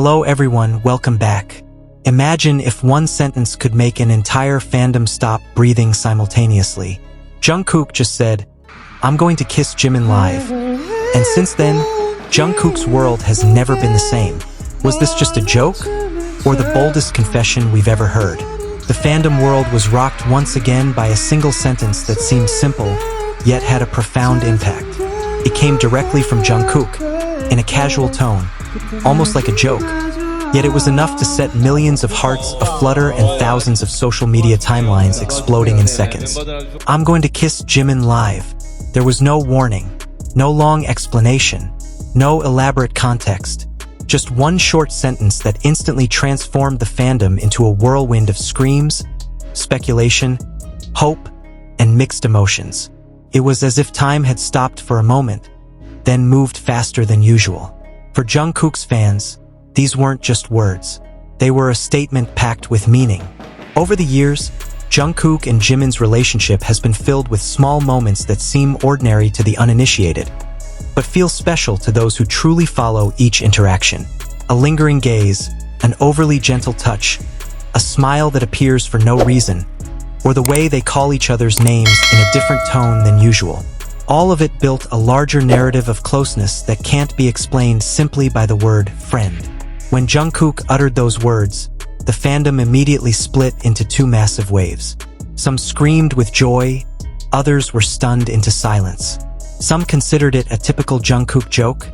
Hello everyone, welcome back. Imagine if one sentence could make an entire fandom stop breathing simultaneously. Jungkook just said, "I'm going to kiss Jimin live." And since then, Jungkook's world has never been the same. Was this just a joke? Or the boldest confession we've ever heard? The fandom world was rocked once again by a single sentence that seemed simple, yet had a profound impact. It came directly from Jungkook, in a casual tone, almost like a joke. Yet it was enough to set millions of hearts aflutter and thousands of social media timelines exploding in seconds. "I'm going to kiss Jimin live." There was no warning, no long explanation, no elaborate context. Just one short sentence that instantly transformed the fandom into a whirlwind of screams, speculation, hope, and mixed emotions. It was as if time had stopped for a moment, then moved faster than usual. For Jungkook's fans, these weren't just words. They were a statement packed with meaning. Over the years, Jungkook and Jimin's relationship has been filled with small moments that seem ordinary to the uninitiated, but feel special to those who truly follow each interaction. A lingering gaze, an overly gentle touch, a smile that appears for no reason, or the way they call each other's names in a different tone than usual. All of it built a larger narrative of closeness that can't be explained simply by the word friend. When Jungkook uttered those words, the fandom immediately split into two massive waves. Some screamed with joy, others were stunned into silence. Some considered it a typical Jungkook joke,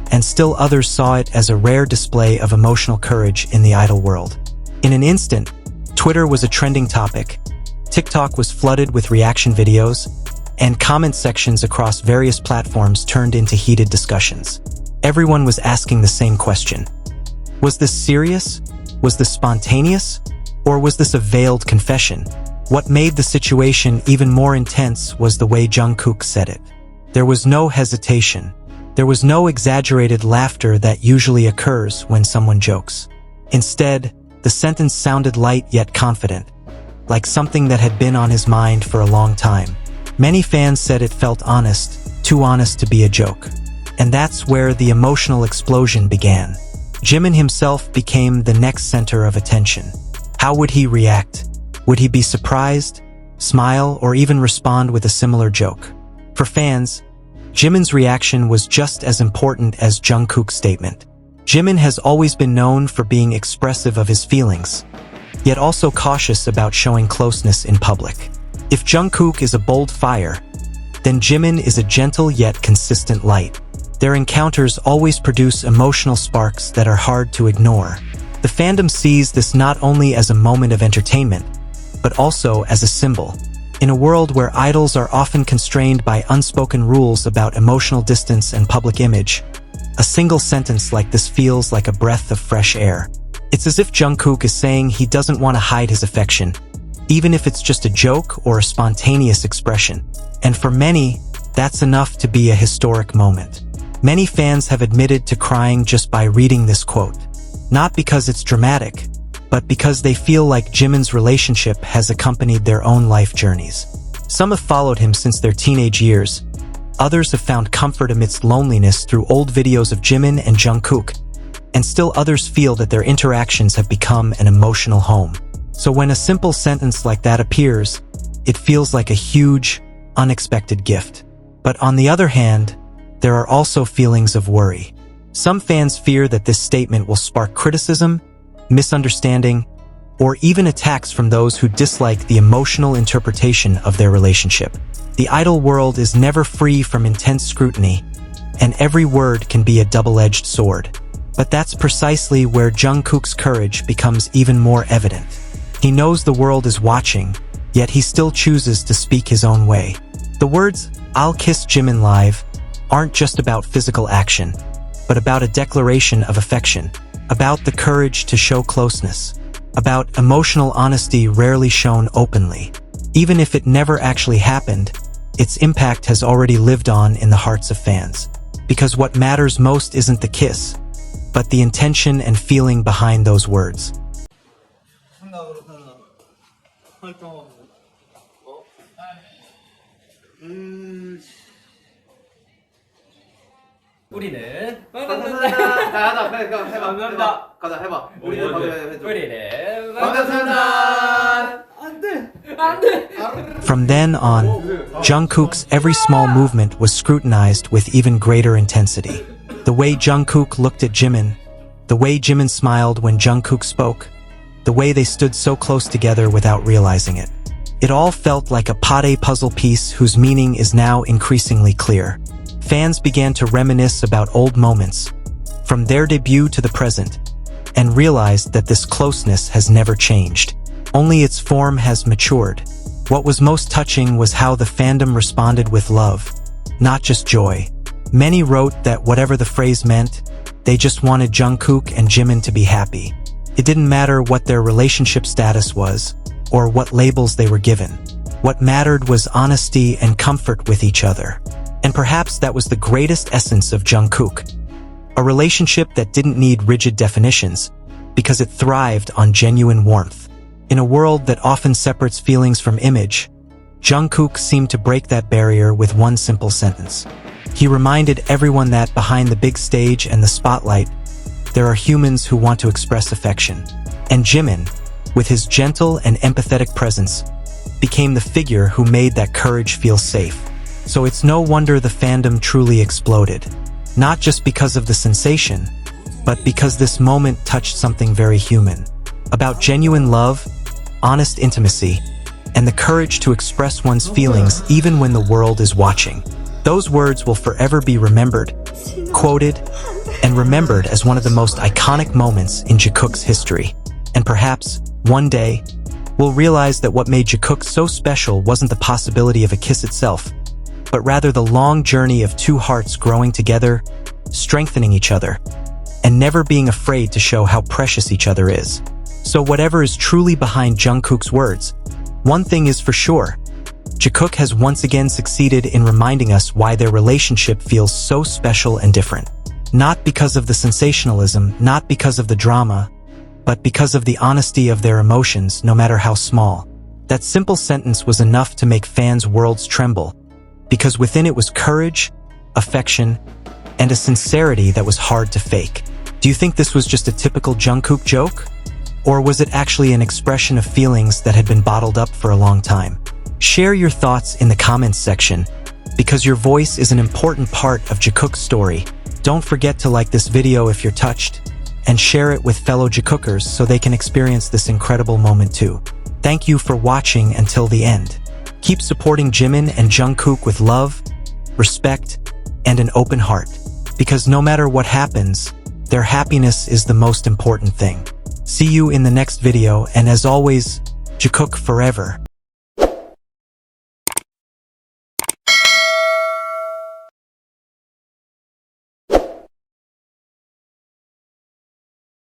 and still others saw it as a rare display of emotional courage in the idol world. In an instant, Twitter was a trending topic, TikTok was flooded with reaction videos, and comment sections across various platforms turned into heated discussions. Everyone was asking the same question. Was this serious? Was this spontaneous? Or was this a veiled confession? What made the situation even more intense was the way Jungkook said it. There was no hesitation. There was no exaggerated laughter that usually occurs when someone jokes. Instead, the sentence sounded light yet confident, like something that had been on his mind for a long time. Many fans said it felt honest, too honest to be a joke. And that's where the emotional explosion began. Jimin himself became the next center of attention. How would he react? Would he be surprised, smile, or even respond with a similar joke? For fans, Jimin's reaction was just as important as Jungkook's statement. Jimin has always been known for being expressive of his feelings, yet also cautious about showing closeness in public. If Jungkook is a bold fire, then Jimin is a gentle yet consistent light. Their encounters always produce emotional sparks that are hard to ignore. The fandom sees this not only as a moment of entertainment, but also as a symbol. In a world where idols are often constrained by unspoken rules about emotional distance and public image, a single sentence like this feels like a breath of fresh air. It's as if Jungkook is saying he doesn't want to hide his affection, even if it's just a joke or a spontaneous expression. And for many, that's enough to be a historic moment. Many fans have admitted to crying just by reading this quote. Not because it's dramatic, but because they feel like Jimin's relationship has accompanied their own life journeys. Some have followed him since their teenage years. Others have found comfort amidst loneliness through old videos of Jimin and Jungkook. And still others feel that their interactions have become an emotional home. So when a simple sentence like that appears, it feels like a huge, unexpected gift. But on the other hand, there are also feelings of worry. Some fans fear that this statement will spark criticism, misunderstanding, or even attacks from those who dislike the emotional interpretation of their relationship. The idol world is never free from intense scrutiny, and every word can be a double-edged sword. But that's precisely where Jungkook's courage becomes even more evident. He knows the world is watching, yet he still chooses to speak his own way. The words, "I'll kiss Jimin live," aren't just about physical action, but about a declaration of affection, about the courage to show closeness, about emotional honesty rarely shown openly. Even if it never actually happened, its impact has already lived on in the hearts of fans. Because what matters most isn't the kiss, but the intention and feeling behind those words. 우리는 감사합니다. 감사합니다. 가자 해봐. 우리는 해줘. 우리는 반갑습니다. From then on, Jungkook's every small movement was scrutinized with even greater intensity. The way Jungkook looked at Jimin, the way Jimin smiled when Jungkook spoke, the way they stood so close together without realizing it. It all felt like a pate puzzle piece whose meaning is now increasingly clear. Fans began to reminisce about old moments, from their debut to the present, and realized that this closeness has never changed. Only its form has matured. What was most touching was how the fandom responded with love, not just joy. Many wrote that whatever the phrase meant, they just wanted Jungkook and Jimin to be happy. It didn't matter what their relationship status was, or what labels they were given. What mattered was honesty and comfort with each other. And perhaps that was the greatest essence of Jungkook. A relationship that didn't need rigid definitions, because it thrived on genuine warmth. In a world that often separates feelings from image, Jungkook seemed to break that barrier with one simple sentence. He reminded everyone that behind the big stage and the spotlight, there are humans who want to express affection. And Jimin, with his gentle and empathetic presence, became the figure who made that courage feel safe. So it's no wonder the fandom truly exploded. Not just because of the sensation, but because this moment touched something very human. About genuine love, honest intimacy, and the courage to express one's feelings even when the world is watching. Those words will forever be remembered, quoted, and remembered as one of the most iconic moments in Jikook's history. And perhaps, one day, we'll realize that what made Jikook so special wasn't the possibility of a kiss itself, but rather the long journey of two hearts growing together, strengthening each other, and never being afraid to show how precious each other is. So whatever is truly behind Jungkook's words, one thing is for sure, Jikook has once again succeeded in reminding us why their relationship feels so special and different. Not because of the sensationalism, not because of the drama, but because of the honesty of their emotions, no matter how small. That simple sentence was enough to make fans' worlds tremble, because within it was courage, affection, and a sincerity that was hard to fake. Do you think this was just a typical Jungkook joke? Or was it actually an expression of feelings that had been bottled up for a long time? Share your thoughts in the comments section, because your voice is an important part of Jikook's story. Don't forget to like this video if you're touched, and share it with fellow Jikookers so they can experience this incredible moment too. Thank you for watching until the end. Keep supporting Jimin and Jungkook with love, respect, and an open heart, because no matter what happens, their happiness is the most important thing. See you in the next video, and as always, Jikook forever.